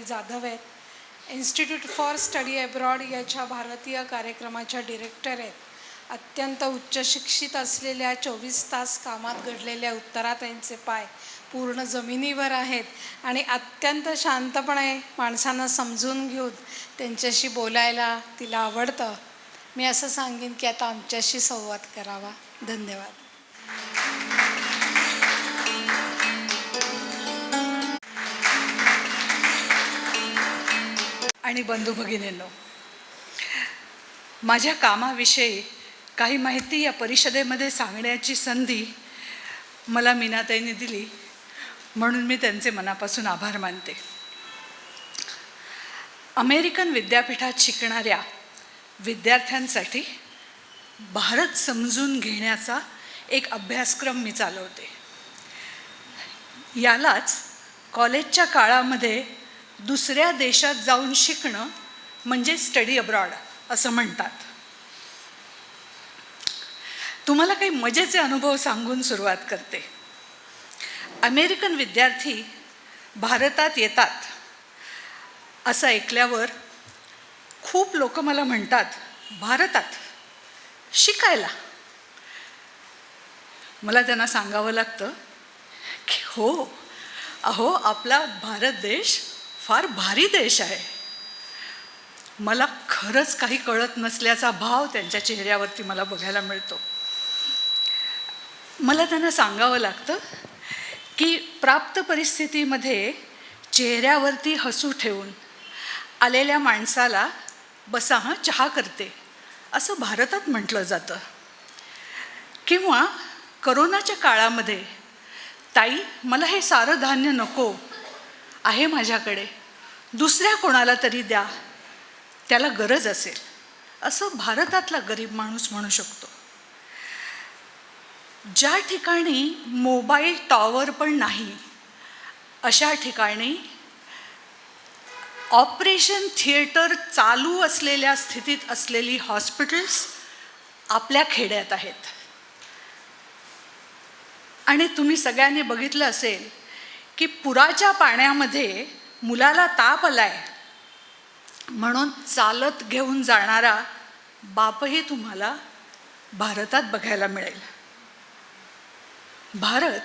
ताई जाधव आहेत. Institute for study abroad याच्या भारतीय कार्यक्रमाच्या डिरेक्टर आहेत. अत्यंत उच्च शिक्षित असलेल्या 24 तास कामात घडलेल्या उत्तराताईंचे पाय पूर्ण जमिनीवर आहेत आणि अत्यंत शांतपणे माणसांना समजून घेऊन त्यांच्याशी बोलायला तिला आवडतं. मी असं सांगेन की आता आमच्याशी संवाद करावा. धन्यवाद. आणि बंधू भगिनींनो, माझ्या कामाविषयी काही माहिती या परिषदेमध्ये सांगण्याची संधी मला मीनाताईंनी दिली, म्हणून मी त्यांचे मनापासून आभार मानते. अमेरिकन विद्यापीठात शिकणाऱ्या विद्यार्थ्यांसाठी भारत समजून घेण्याचा एक अभ्यासक्रम मी चालवते. यालाच कॉलेजच्या काळामध्ये दुसऱ्या देशात जाऊन शिकणं म्हणजे स्टडी अब्रॉड असं म्हणतात. तुम्हाला काही मजेचे अनुभव सांगून सुरुवात करते. अमेरिकन विद्यार्थी भारतात येतात असं ऐकल्यावर खूप लोक मला म्हणतात, भारतात शिकायला? मला त्यांना सांगावं लागतं की हो, अहो आपला भारत देश फार भारी देश आहे. मला खरंच काही कळत नसल्याचा भाव त्यांच्या चेहऱ्यावरती मला बघायला मिळतो. मला त्यांना सांगावं लागतं की प्राप्त परिस्थितीमध्ये चेहऱ्यावरती हसू ठेवून आलेल्या माणसाला बसा हां चहा करते असं भारतात म्हटलं जातं. किंवा करोनाच्या काळामध्ये ताई मला हे सारं धान्य नको आहे, माझ्याकडे दुसऱ्या कोणाला तरी द्या, त्याला गरज असेल, असं भारतातला गरीब माणूस म्हणू शकतो. ज्या ठिकाणी मोबाईल टॉवर पण नाही अशा ठिकाणी ऑपरेशन थिएटर चालू असलेल्या स्थितीत असलेली हॉस्पिटल्स आपल्या खेड्यात आहेत. आणि तुम्ही सगळ्यांनी बघितलं असेल की पुराच्या पाण्यामध्ये मुलाला ताप आलाय म्हणून चालत घेऊन जाणारा बापही तुम्हाला भारतात बघायला मिळेल. भारत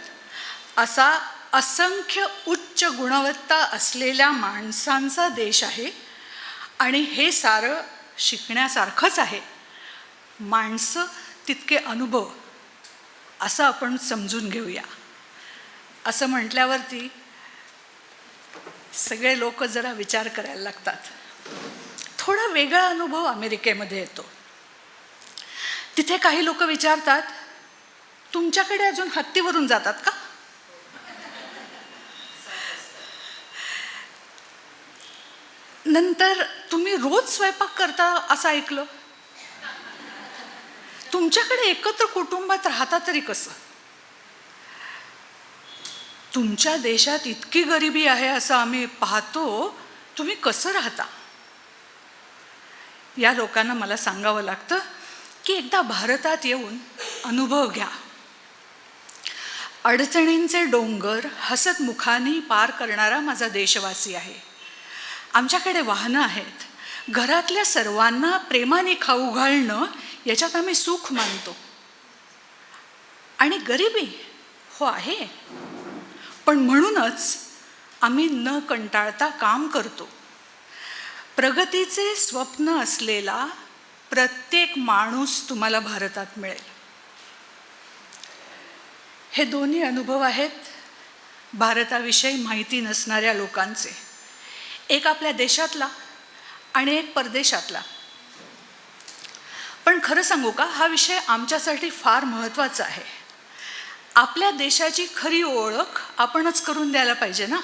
असा असंख्य उच्च गुणवत्ता असलेल्या माणसांचा देश आहे आणि हे सारं शिकण्यासारखंच आहे. माणसं तितके अनुभव असं आपण समजून घेऊया. असं म्हटल्यावरती सगळे लोक जरा विचार करायला लागतात. थोडा वेगळा अनुभव अमेरिकेमध्ये येतो. तिथे काही लोक विचारतात, तुमच्याकडे अजून हत्तीवरून जातात का? नंतर तुम्ही रोज स्वयंपाक करता असं ऐकलं. तुमच्याकडे एकत्र कुटुंबात राहता तरी कसं? तुमच्या देशात इतकी गरिबी आहे असं आम्ही पाहतो, तुम्ही कसं राहता? या लोकांना मला सांगावं लागतं की एकदा भारतात येऊन अनुभव घ्या. अडचणींचे डोंगर हसत मुखाने पार करणारा माझा देशवासी आहे. आमच्याकडे वाहनं आहेत. घरातल्या सर्वांना प्रेमाने खाऊ घालणं याच्यात आम्ही सुख मानतो. आणि गरिबी हो आहे, पण म्हणूनच आम्ही न कंटाळता काम करतो. प्रगतीचे स्वप्न असलेला प्रत्येक माणूस तुम्हाला भारतात मिळेल. हे दोन्ही अनुभव आहेत भारताविषयी माहिती नसणाऱ्या लोकांचे. एक आपल्या देशातला आणि एक परदेशातला. पण खरं सांगू का, हा विषय आमच्यासाठी फार महत्त्वाचा आहे. आपल्या देशाची खरी ओळख आपणच करून द्यायला पाहिजे ना.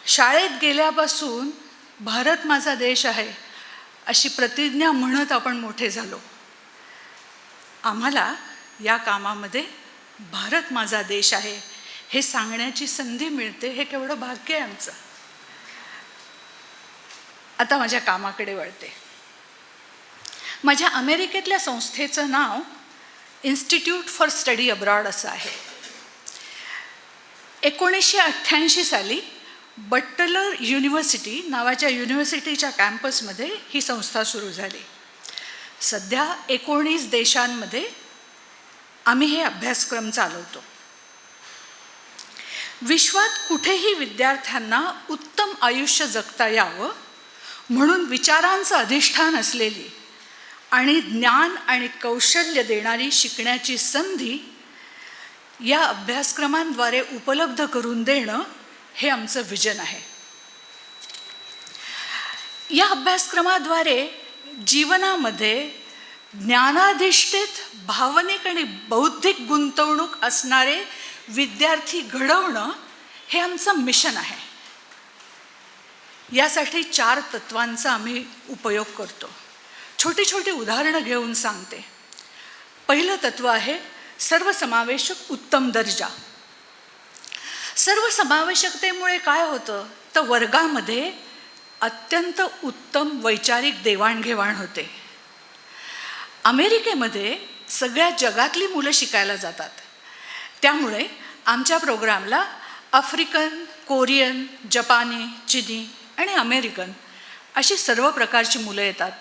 शाळेत गेल्यापासून भारत माझा देश आहे अशी प्रतिज्ञा म्हणत आपण मोठे झालो. आम्हाला या कामामध्ये भारत माझा देश आहे हे सांगण्याची संधी मिळते, हे केवढं भाग्य आहे आमचं. आता माझ्या कामाकडे वळते. माझ्या अमेरिकेतल्या संस्थेचं नाव इन्स्टिट्यूट फॉर स्टडी अब्रॉड असं आहे. 1988 साली बट्टलर युनिव्हर्सिटी नावाच्या युनिव्हर्सिटीच्या कॅम्पसमध्ये ही संस्था सुरू झाली. सध्या 19 देशांमध्ये आम्ही हे अभ्यासक्रम चालवतो. विश्वात कुठेही विद्यार्थ्यांना उत्तम आयुष्य जगता यावं म्हणून विचारांचं अधिष्ठान असलेली आणि ज्ञान आणि कौशल्य देणारी शिकण्याची संधी या अभ्यासक्रमांद्वारे उपलब्ध करून देणं हे आमचं विजन आहे. या अभ्यासक्रमाद्वारे जीवनामध्ये ज्ञानाधिष्ठित भावनिक आणि बौद्धिक गुंतवणूक असणारे विद्यार्थी घडवणं हे आमचं मिशन आहे. यासाठी 4 तत्वांचा आम्ही उपयोग करतो. छोटी छोटी उदाहरणं घेऊन सांगते. पहिलं तत्व आहे सर्वसमावेशक उत्तम दर्जा. सर्वसमावेशकतेमुळे काय होतं तर वर्गामध्ये अत्यंत उत्तम वैचारिक देवाणघेवाण होते. अमेरिकेमध्ये सगळ्या जगातली मुलं शिकायला जातात. त्यामुळे आमच्या प्रोग्रामला आफ्रिकन, कोरियन, जपानी, चिनी आणि अमेरिकन अशी सर्व प्रकारची मुलं येतात.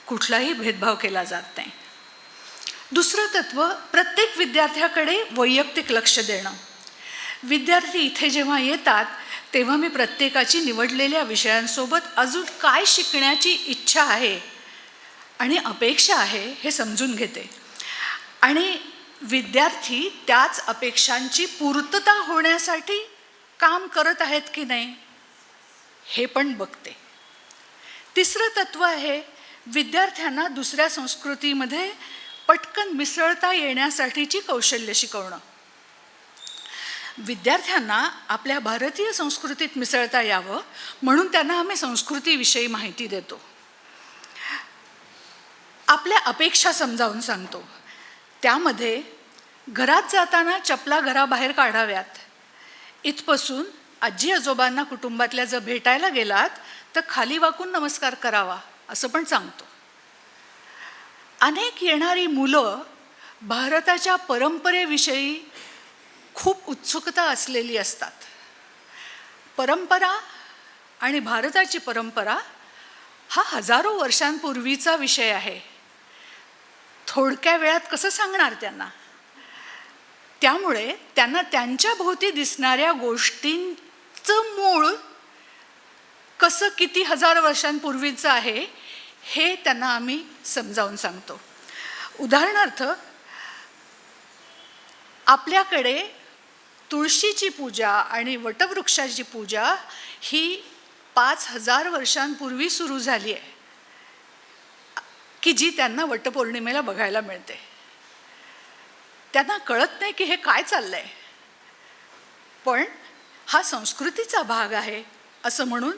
कुठलाही भेदभाव केला जात नाही. दुसरं तत्व प्रत्येक विद्यार्थ्याकडे वैयक्तिक लक्ष देणं. विद्यार्थी इथे जेव्हा येतात तेव्हा मी प्रत्येकाची निवडलेल्या विषयांसोबत अजून काय शिकण्याची इच्छा आहे आणि अपेक्षा आहे हे समजून घेते आणि विद्यार्थी त्याच अपेक्षांची पूर्तता होण्यासाठी काम करत आहेत की नाही हे पण बघते. तिसरं तत्व आहे विद्यार्थ्यांना दुसऱ्या संस्कृतीमध्ये पटकन मिसळता येण्यासाठीची कौशल्य शिकवणं. विद्यार्थ्यांना आपल्या भारतीय संस्कृतीत मिसळता यावं म्हणून त्यांना आम्ही संस्कृतीविषयी माहिती देतो. आपल्या अपेक्षा समजावून सांगतो. त्यामध्ये घरात जाताना चपला घराबाहेर काढाव्यात इथपासून आजी आजोबांना कुटुंबातल्या जर भेटायला गेलात तर खाली वाकून नमस्कार करावा असं पण सांगतो. अनेक येणारी मुलं भारताच्या परंपरेविषयी खूप उत्सुकता असलेली असतात. परंपरा आणि भारताची परंपरा हा हजारो वर्षांपूर्वीचा विषय आहे. थोडक्या वेळात कसं सांगणार त्यांना. त्यामुळे त्यांना त्यांच्या भोवती दिसणाऱ्या गोष्टींचं मूळ कसं किती हजार वर्षांपूर्वीचं आहे हे त्यांना आम्ही समजावून सांगतो. उदाहरणार्थ आपल्याकडे तुळशीची पूजा आणि वटवृक्षाची पूजा ही 5000 वर्षांपूर्वी सुरू झाली आहे की जी त्यांना वटपौर्णिमेला बघायला मिळते. त्यांना कळत नाही की हे काय चाललंय पण हा संस्कृतीचा भाग आहे असं म्हणून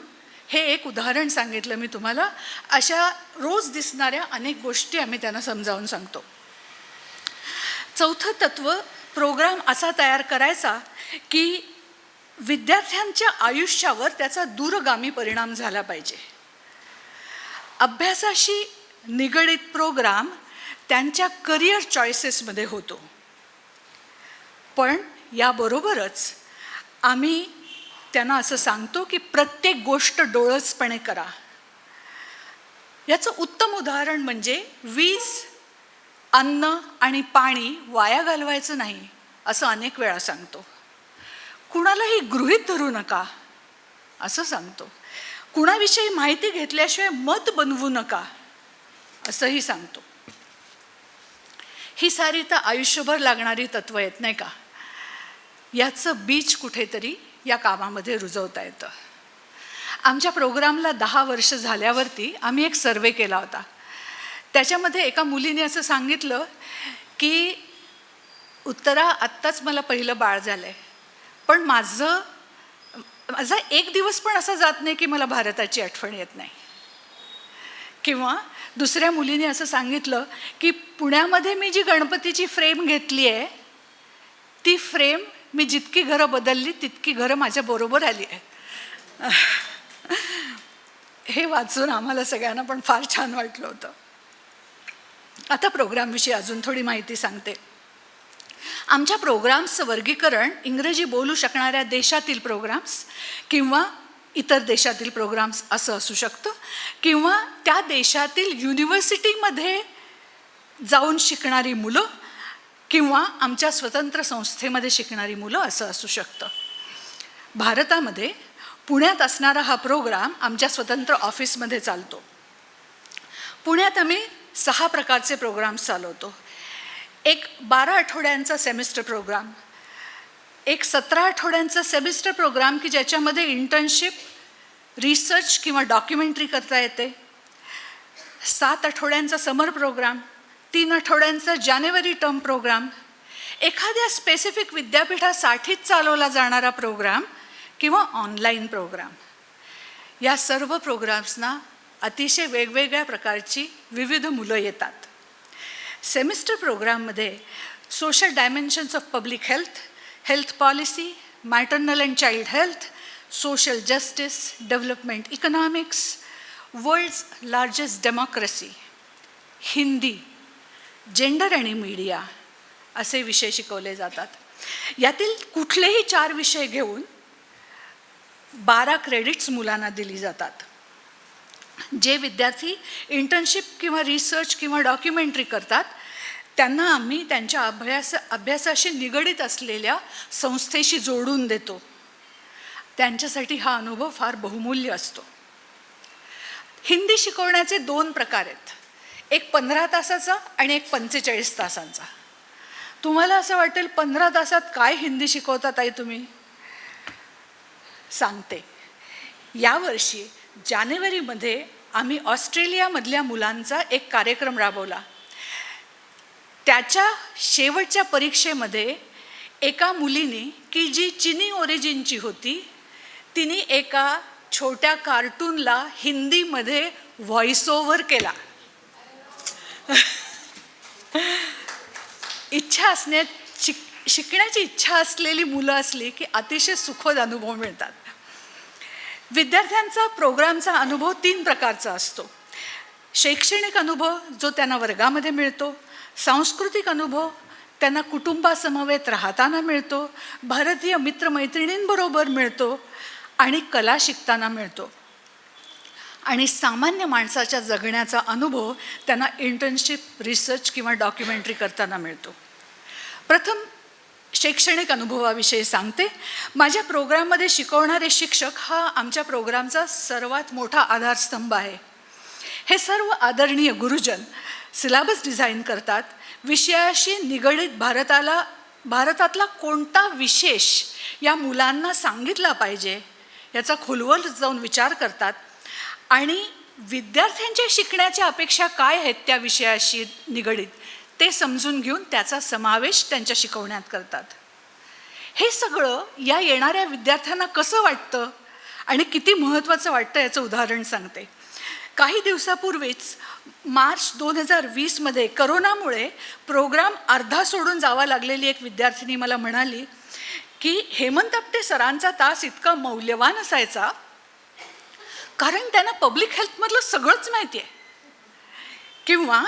हे एक उदाहरण सांगितलं मी तुम्हाला. अशा रोज दिसणाऱ्या अनेक गोष्टी आम्ही त्यांना समजावून सांगतो. चौथं तत्व प्रोग्राम असा तयार करायचा की विद्यार्थ्यांच्या आयुष्यावर त्याचा दूरगामी परिणाम झाला पाहिजे. अभ्यासाशी निगडीत प्रोग्राम त्यांच्या करिअर चॉईसेसमध्ये होतो. पण याबरोबरच आम्ही त्यांना असं सांगतो की प्रत्येक गोष्ट डोळसपणे करा. याचं उत्तम उदाहरण म्हणजे वीज, अन्न आणि पाणी वाया घालवायचं नाही असं अनेक वेळा सांगतो. कुणालाही गृहीत धरू नका असं सांगतो. कुणाविषयी माहिती घेतल्याशिवाय मत बनवू नका असंही सांगतो. ही सारी तर आयुष्यभर लागणारी तत्त्व आहेत नाही का. याचं बीज कुठेतरी या कामामध्ये रुजवता येतं. आमच्या प्रोग्रामला 10 वर्ष झाल्यावरती आम्ही एक सर्वे केला होता. त्याच्यामध्ये एका मुलीने असं सांगितलं की उत्तरा आत्ताच मला पहिलं बाळ झालं आहे पण माझा एक दिवस पण असा जात नाही की मला भारताची आठवण येत नाही. किंवा दुसऱ्या मुलीने असं सांगितलं की पुण्यामध्ये मी जी गणपतीची फ्रेम घेतली आहे ती फ्रेम मी जितकी घरं बदलली तितकी घरं माझ्याबरोबर आली आहेत. हे वाचून आम्हाला सगळ्यांना पण फार छान वाटलं होतं. आता प्रोग्रामविषयी अजून थोडी माहिती सांगते. आमच्या प्रोग्राम्सचं वर्गीकरण इंग्रजी बोलू शकणाऱ्या देशातील प्रोग्राम्स किंवा इतर देशातील प्रोग्राम्स असं असू शकतं, किंवा त्या देशातील युनिव्हर्सिटीमध्ये जाऊन शिकणारी मुलं किंवा आमच्या स्वतंत्र संस्थेमध्ये शिकणारी मुलं असं असू शकतं. भारतामध्ये पुण्यात असणारा हा प्रोग्राम आमच्या स्वतंत्र ऑफिसमध्ये चालतो. पुण्यात आम्ही 6 प्रकारचे प्रोग्राम्स चालवतो. एक 12 आठवड्यांचा सेमिस्टर प्रोग्राम, एक 17 आठवड्यांचा सेमिस्टर प्रोग्राम की ज्याच्यामध्ये इंटर्नशिप, रिसर्च किंवा डॉक्युमेंटरी करता येते, 7 आठवड्यांचा समर प्रोग्राम, 3 आठवड्यांचा जानेवारी टर्म प्रोग्राम, एखाद्या स्पेसिफिक विद्यापीठासाठीच चालवला जाणारा प्रोग्राम किंवा ऑनलाईन प्रोग्राम. या सर्व प्रोग्राम्सना अतिशय वेगवेगळ्या प्रकारची विविध मुलं येतात. सेमिस्टर प्रोग्राममध्ये social dimensions of public health, health policy, maternal and child health, social justice, development economics, world's largest democracy, Hindi, gender आणि मीडिया असे विषय शिकवले जातात. यातील कुठलेही 4 विषय घेऊन 12 क्रेडिट्स मुलांना दिली जातात. जे विद्यार्थी इंटर्नशिप किंवा रिसर्च किंवा डॉक्युमेंटरी करतात त्यांना आम्ही त्यांच्या अभ्यासाशी निगडीत असलेल्या संस्थेशी जोडून देतो. त्यांच्यासाठी हा अनुभव फार बहुमूल्य असतो. हिंदी शिकवण्याचे 2 प्रकार आहेत, एक 15 तासाचा आणि एक 45 तासांचा. तुम्हाला असं वाटेल 15 तासात काय हिंदी शिकवतात आई तुम्ही? सांगते. यावर्षी जानेवारीमध्ये आम्ही ऑस्ट्रेलियामधल्या मुलांचा एक कार्यक्रम राबवला. त्याच्या शेवटच्या परीक्षेमध्ये एका मुलीने की जी चिनी ओरिजिनची होती तिने एका छोट्या कार्टूनला हिंदीमध्ये व्हॉइस ओव्हर केला. शिकण्याची इच्छा असलेली मुलं असली की अतिशय सुखद अनुभव मिळतात. विद्यार्थ्यांचा प्रोग्रामचा अनुभव 3 प्रकारचा असतो. शैक्षणिक अनुभव जो त्यांना वर्गामध्ये मिळतो, सांस्कृतिक अनुभव त्यांना कुटुंबासमवेत राहताना मिळतो, भारतीय मित्रमैत्रिणींबरोबर मिळतो आणि कला शिकताना मिळतो, आणि सामान्य माणसाच्या जगण्याचा अनुभव त्यांना इंटर्नशिप, रिसर्च किंवा डॉक्युमेंटरी करताना मिळतो. प्रथम शैक्षणिक अनुभवाविषयी सांगते. माझ्या प्रोग्राममध्ये शिकवणारे शिक्षक हा आमच्या प्रोग्रामचा सर्वात मोठा आधारस्तंभ आहे. हे सर्व आदरणीय गुरुजन सिलेबस डिझाईन करतात. विषयाशी निगडीत भारतातला कोणता विशेष या मुलांना सांगितला पाहिजे याचा खोलवर जाऊन विचार करतात आणि विद्यार्थ्यांच्या शिकण्याच्या अपेक्षा काय आहेत त्या विषयाशी निगडीत ते समजून घेऊन त्याचा समावेश त्यांच्या शिकवण्यात करतात. हे सगळं या येणाऱ्या विद्यार्थ्यांना कसं वाटतं आणि किती महत्त्वाचं वाटतं याचं उदाहरण सांगते. काही दिवसापूर्वीच मार्च 2020मध्ये करोनामुळे प्रोग्राम अर्धा सोडून जावा लागलेली एक विद्यार्थिनी मला म्हणाली की हेमंत आपटे सरांचा तास इतका मौल्यवान असायचा कारण त्यांना पब्लिक हेल्थमधलं सगळंच माहिती आहे, किंवा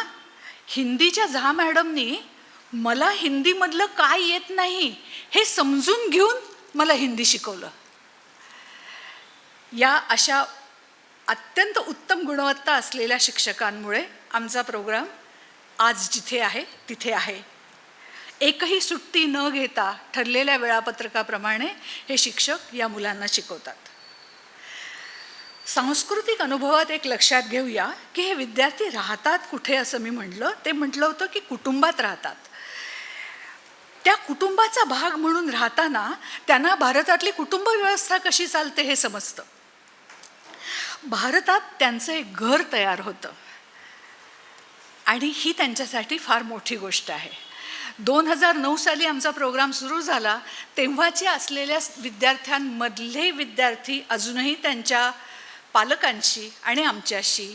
हिंदीच्या झा मॅडमनी मला हिंदीमधलं काय येत नाही हे समजून घेऊन मला हिंदी शिकवलं. या अशा अत्यंत उत्तम गुणवत्ता असलेल्या शिक्षकांमुळे आमचा प्रोग्राम आज जिथे आहे तिथे आहे. एकही सुट्टी न घेता ठरलेल्या वेळापत्रकाप्रमाणे हे शिक्षक या मुलांना शिकवतात. सांस्कृतिक अनुभवात एक लक्षात घेऊया की हे विद्यार्थी राहतात कुठे असं मी म्हटलं होतं की कुटुंबात राहतात. त्या कुटुंबाचा भाग म्हणून राहताना त्यांना भारतातली कुटुंब व्यवस्था कशी चालते हे समजतं. भारतात त्यांचं एक घर तयार होतं आणि ही त्यांच्यासाठी फार मोठी गोष्ट आहे. 2009 साली आमचा प्रोग्राम सुरू झाला तेव्हाचे असलेल्या विद्यार्थ्यांमधले विद्यार्थी अजूनही त्यांच्या पालकांशी आणि आमच्याशी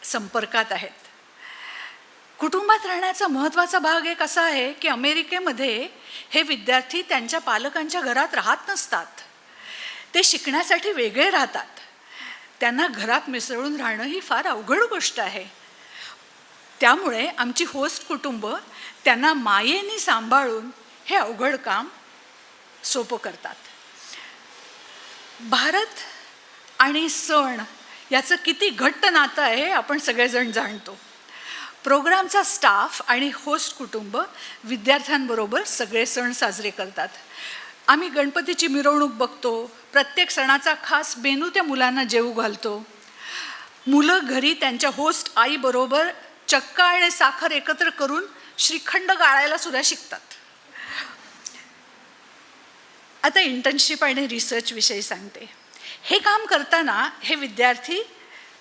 संपर्कात आहेत. कुटुंबात राहण्याचा महत्त्वाचा भाग एक असा आहे की अमेरिकेमध्ये हे विद्यार्थी त्यांच्या पालकांच्या घरात राहत नसतात. ते शिकण्यासाठी वेगळे राहतात. त्यांना घरात मिसळून राहणं ही फार अवघड गोष्ट आहे. त्यामुळे आमची होस्ट कुटुंब त्यांना मायेने सांभाळून हे अवघड काम सोपं करतात. भारत आणि सण याचं किती घट्ट नातं आहे हे आपण सगळेजण जाणतो. प्रोग्रामचा स्टाफ आणि होस्ट कुटुंब विद्यार्थ्यांबरोबर सगळे सण साजरे करतात. आम्ही गणपतीची मिरवणूक बघतो, प्रत्येक सणाचा खास मेनू त्या मुलांना जेवू घालतो. मुलं घरी त्यांच्या होस्ट आईबरोबर चक्का आणि साखर एकत्र करून श्रीखंड गाळायला सुद्धा शिकतात. आता इंटर्नशिप आणि रिसर्चविषयी सांगते. हे काम करताना हे विद्यार्थी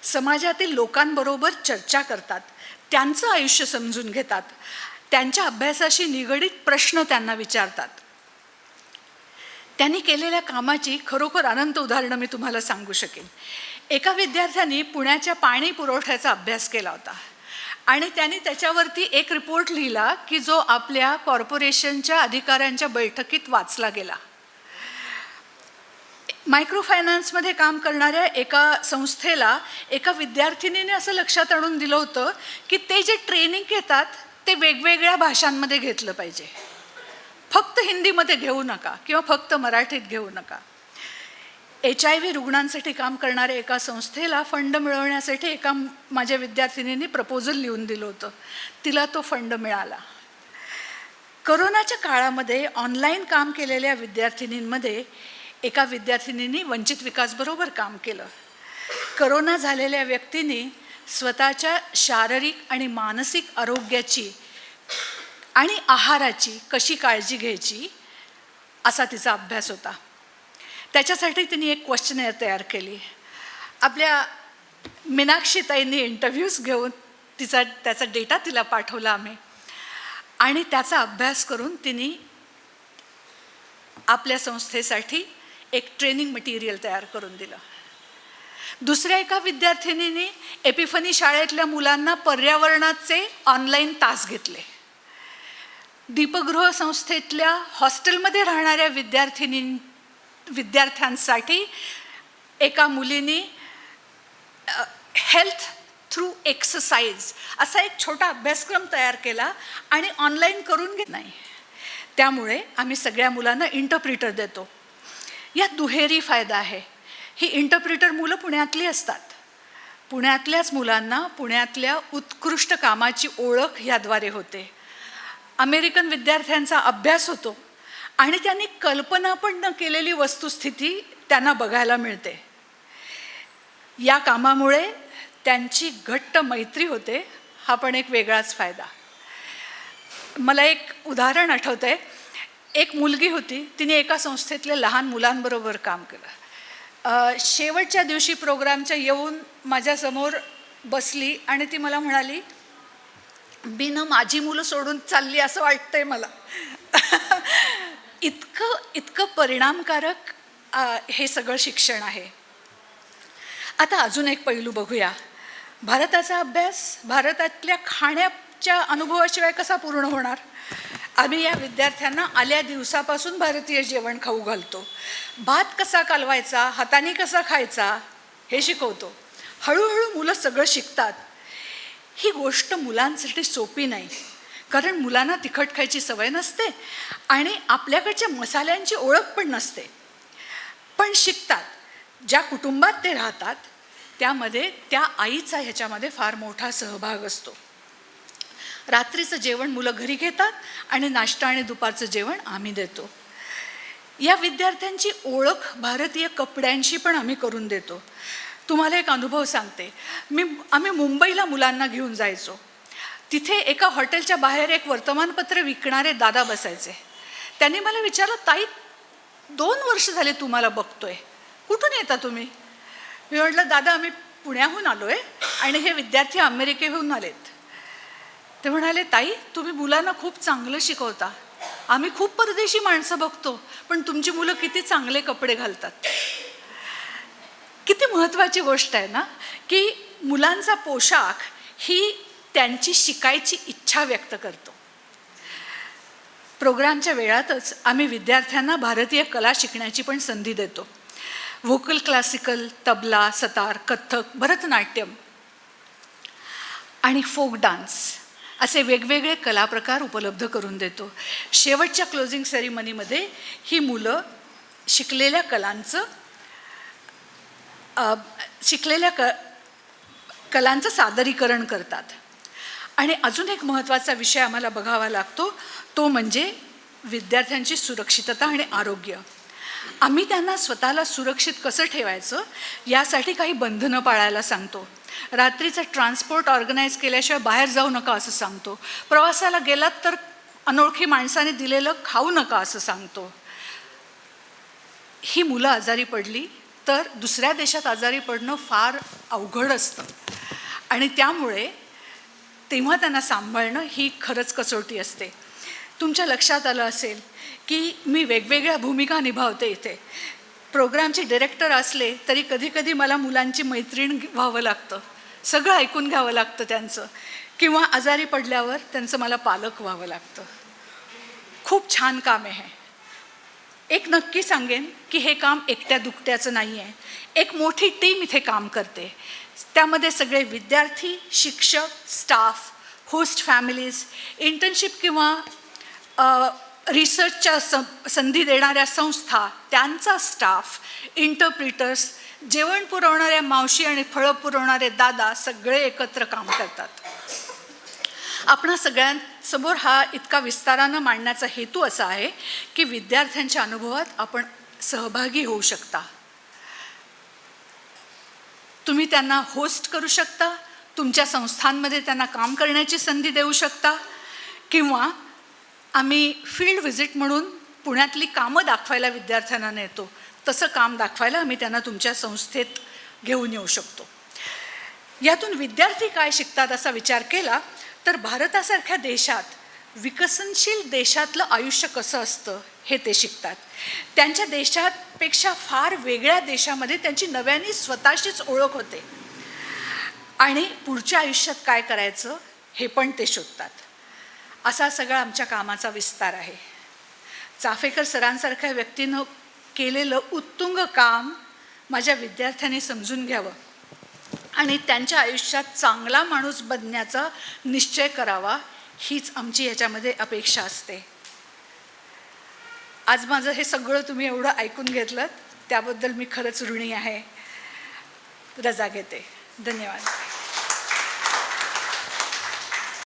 समाजातील लोकांबरोबर चर्चा करतात, त्यांचं आयुष्य समजून घेतात, त्यांच्या अभ्यासाशी निगडीत प्रश्न त्यांना विचारतात. त्यांनी केलेल्या कामाची खरोखर अनंत उदाहरणं मी तुम्हाला सांगू शकेन. एका विद्यार्थ्याने पुण्याच्या पाणी पुरवठ्याचा अभ्यास केला होता आणि त्यांनी त्याच्यावरती एक रिपोर्ट लिहिला की जो आपल्या कॉर्पोरेशनच्या अधिकाऱ्यांच्या बैठकीत वाचला गेला. मायक्रो फायनान्समध्ये काम करणाऱ्या एका संस्थेला एका विद्यार्थिनीने असं लक्षात आणून दिलं होतं की ते जे ट्रेनिंग घेतात ते वेगवेगळ्या भाषांमध्ये घेतलं पाहिजे, फक्त हिंदीमध्ये घेऊ नका किंवा फक्त मराठीत घेऊ नका. HIV रुग्णांसाठी काम करणाऱ्या एका संस्थेला फंड मिळवण्यासाठी एका माझ्या विद्यार्थिनींनी प्रपोजल लिहून दिलं होतं. तिला तो फंड मिळाला. करोनाच्या काळामध्ये ऑनलाईन काम केलेल्या विद्यार्थिनींमध्ये एका विद्यार्थिनींनी वंचित विकासबरोबर काम केलं. करोना झालेल्या व्यक्तींनी स्वतःच्या शारीरिक आणि मानसिक आरोग्याची आणि आहाराची कशी काळजी घ्यायची असा तिचा अभ्यास होता. त्याच्यासाठी तिने एक क्वेश्चनेअर तयार केली. आपल्या मीनाक्षीताईंनी इंटरव्ह्यूज घेऊन त्याचा डेटा तिला पाठवला आम्ही आणि त्याचा अभ्यास करून तिने आपल्या संस्थेसाठी एक ट्रेनिंग मटेरियल तयार करून दिलं. दुसऱ्या एका विद्यार्थिनीने एपिफनी शाळेतल्या मुलांना पर्यावरणाचे ऑनलाईन तास घेतले. दीपगृह संस्थेतल्या हॉस्टेलमध्ये राहणाऱ्या विद्यार्थ्यांसाठी एका मुलीने हेल्थ थ्रू एक्सरसाइज असा एक छोटा अभ्यासक्रम तयार केला आणि ऑनलाईन करून घेत नाही. त्यामुळे आम्ही सगळ्या मुलांना इंटरप्रिटर देतो. यात दुहेरी फायदा आहे. ही इंटरप्रिटर मुलं पुण्यातली असतात. पुण्यातल्याच मुलांना पुण्यातल्या उत्कृष्ट कामाची ओळख याद्वारे होते. अमेरिकन विद्यार्थ्यांचा अभ्यास होतो आणि त्यांनी कल्पना पण न केलेली वस्तुस्थिती त्यांना बघायला मिळते. या कामामुळे त्यांची घट्ट मैत्री होते. हा पण एक वेगळाच फायदा. मला एक उदाहरण आठवतं आहे. एक मुलगी होती, तिने एका संस्थेतल्या लहान मुलांबरोबर काम केलं. शेवटच्या दिवशी प्रोग्रामच्या येऊन माझ्यासमोर बसली आणि ती मला म्हणाली, मी ना माझी मुलं सोडून चालली असं वाटतंय मला. इतकं परिणामकारक हे सगळं शिक्षण आहे. आता अजून एक पैलू बघूया. भारताचा अभ्यास भारतातल्या खाण्याच्या अनुभवाशिवाय कसा पूर्ण होणार? आम्ही या विद्यार्थ्यांना आल्या दिवसापासून भारतीय जेवण खाऊ घालतो. भात कसा कालवायचा, हाताने कसा खायचा हे शिकवतो. हळूहळू मुलं सगळं शिकतात. ही गोष्ट मुलांसाठी सोपी नाही, कारण मुलांना तिखट खायची सवय नसते आणि आपल्याकडच्या मसाल्यांची ओळख पण नसते. पण शिकतात. ज्या कुटुंबात ते राहतात त्यामध्ये त्या आईचा ह्याच्यामध्ये फार मोठा सहभाग असतो. रात्रीचं जेवण मुलं घरी घेतात आणि नाश्ता आणि दुपारचं जेवण आम्ही देतो. या विद्यार्थ्यांची ओळख भारतीय कपड्यांशी पण आम्ही करून देतो. तुम्हाला एक अनुभव सांगते. आम्ही मुंबईला मुलांना घेऊन जायचो. तिथे एका हॉटेलच्या बाहेर एक वर्तमानपत्र विकणारे दादा बसायचे. त्यांनी मला विचारलं, ताई 2 वर्ष झाले तुम्हाला बघतोय, कुठून येता तुम्ही? मी म्हटलं, दादा आम्ही पुण्याहून आलो आहे आणि हे विद्यार्थी अमेरिकेहून आलेत. ते म्हणाले, ताई तुम्ही मुलांना खूप चांगलं शिकवता. आम्ही खूप परदेशी माणसं बघतो, पण तुमची मुलं किती चांगले कपडे घालतात. किती महत्त्वाची गोष्ट आहे ना, की मुलांचा पोशाख ही त्यांची शिकायची इच्छा व्यक्त करतो. प्रोग्रामच्या वेळातच आम्ही विद्यार्थ्यांना भारतीय कला शिकण्याची पण संधी देतो. व्होकल क्लासिकल, तबला, सतार, कथ्थक, भरतनाट्यम आणि फोक डान्स असे वेगवेगळे कलाप्रकार उपलब्ध करून देतो. शेवटच्या क्लोजिंग सेरेमनीमध्ये ही मुलं शिकलेल्या कलांचं सादरीकरण करतात. आणि अजून एक महत्त्वाचा विषय आम्हाला बघावा लागतो, तो म्हणजे विद्यार्थ्यांची सुरक्षितता आणि आरोग्य. आम्ही त्यांना स्वतःला सुरक्षित कसं ठेवायचं यासाठी काही बंधनं पाळायला सांगतो. रात्रीचं ट्रान्सपोर्ट ऑर्गनाईज केल्याशिवाय बाहेर जाऊ नका असं सांगतो. प्रवासाला गेलात तर अनोळखी माणसाने दिलेलं खाऊ नका असं सांगतो. ही मुलं आजारी पडली तर दुसऱ्या देशात आजारी पडणं फार अवघड असतं आणि त्यामुळे तेव्हा त्यांना सांभाळणं ही खरंच कसोटी असते. तुमच्या लक्षात आलं असेल की मी वेगवेगळ्या भूमिका निभावते इथे. प्रोग्रामचे डिरेक्टर असले तरी कधीकधी मला मुलांची मैत्रीण व्हावं लागतं, सगळं ऐकून घ्यावं लागतं त्यांचं, किंवा आजारी पडल्यावर त्यांचं मला पालक व्हावं लागतं. खूप छान काम आहे. एक नक्की सांगेन की हे काम एकट्या दुकट्याचं नाही आहे. एक मोठी टीम इथे काम करते. त्यामध्ये सगळे विद्यार्थी, शिक्षक, स्टाफ, होस्ट फॅमिलीज, इंटर्नशिप किंवा रिसर्चच्या संधी देणाऱ्या संस्था, त्यांचा स्टाफ, इंटरप्रिटर्स, जेवण पुरवणाऱ्या मावशी आणि फळं पुरवणारे दादा सगळे एकत्र काम करतात. आपणा सगळ्यांसमोर हा इतका विस्तारानं मांडण्याचा हेतू असा आहे की विद्यार्थ्यांच्या अनुभवात आपण सहभागी होऊ शकता. तुम्ही त्यांना होस्ट करू शकता, तुमच्या संस्थांमध्ये त्यांना काम करण्याची संधी देऊ शकता, किंवा आम्ही फील्ड व्हिजिट म्हणून पुण्यातली कामं दाखवायला विद्यार्थ्यांना नेतो, तसं काम दाखवायला आम्ही त्यांना तुमच्या संस्थेत घेऊन येऊ शकतो. यातून विद्यार्थी काय शिकतात असा विचार केला तर भारतासारख्या देशात, विकसनशील देशातलं आयुष्य कसं असतं हे ते शिकतात. त्यांच्या देशापेक्षा फार वेगळ्या देशामध्ये त्यांची नव्याने स्वतःशीच ओळख होते आणि पुढच्या आयुष्यात काय करायचं हे पण ते शोधतात. असा सगळा आमच्या कामाचा विस्तार आहे. चाफेकर सरांसारख्या व्यक्तीनं केलेलं उत्तुंग काम माझ्या विद्यार्थ्यांनी समजून घ्यावं आणि त्यांच्या आयुष्यात चांगला माणूस बनण्याचा निश्चय करावा, हीच आमची याच्यामध्ये अपेक्षा असते. आज माझं हे सगळं तुम्ही एवढं ऐकून घेतलं त्याबद्दल मी खरंच ऋणी आहे. रजा घेते. धन्यवाद.